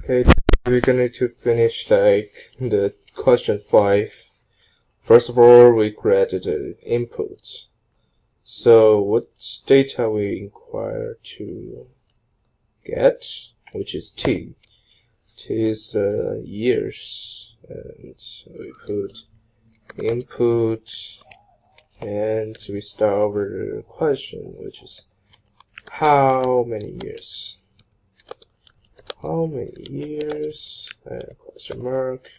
Okay, we're going to finish the question 5. First of all, we created the input. So what data we inquire to get, which is t. T is the years, and we put input, and we start over the question, which is how many years. How many years? Question mark.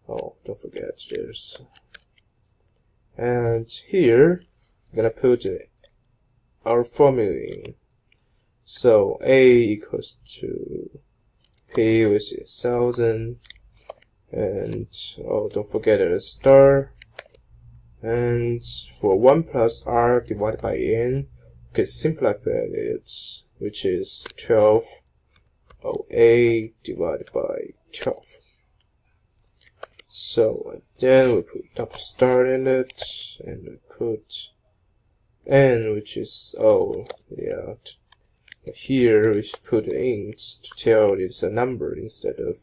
Oh, don't forget there's. And here, I'm gonna put our formula in. So A equals to P, which is 1000, and oh, don't forget a star. And for 1 plus R divided by N, we can simplify it, which is 12. A divided by 12. So then we put double star in it, and we put N, which is here we should put int to tell it's a number instead of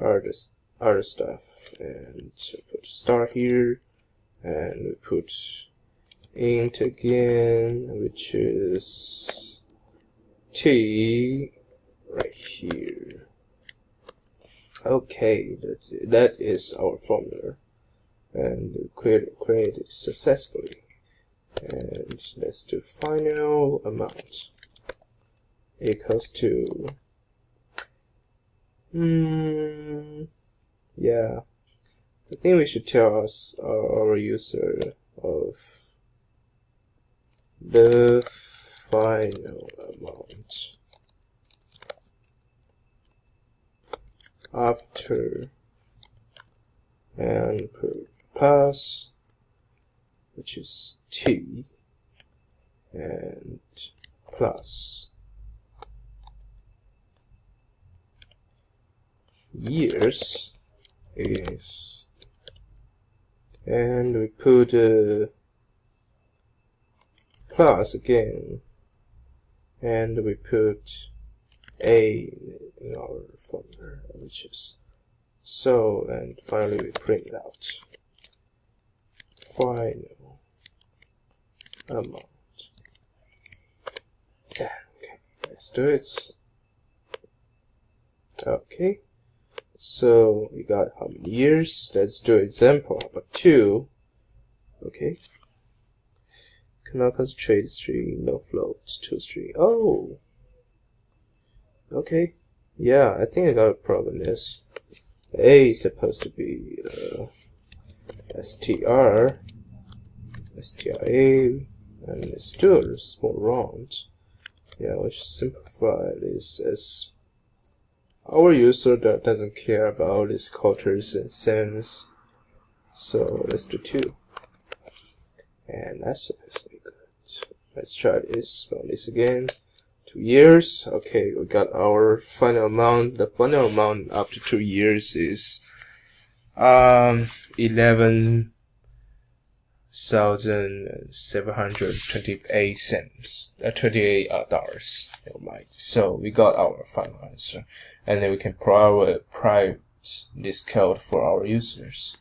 other stuff, and we put star here, and we put int again, which is t right here. Okay, that is our formula, and we created it successfully. And let's do final amount equals to yeah, I think we should tell us our user of the final amount after, and put plus, which is t, and plus years is, and we put plus again, and we put A in our formula, which is so, and finally we print it out. Final amount. Yeah, okay, let's do it. Okay, so we got how many years? Let's do example number 2. Okay, cannot concentrate string, no float, 2 string. Oh, okay, yeah, I think I got a problem. This A is supposed to be str, STRA, and it's still small round. Yeah, we should simplify this as our user that doesn't care about these cultures and sims. So let's do 2, and that's supposed to be good. Let's try this. Run this again. 2 years. Okay, we got our final amount. The final amount after 2 years is 11,728 cents, $28. Never mind. So we got our final answer, and then we can private this code for our users.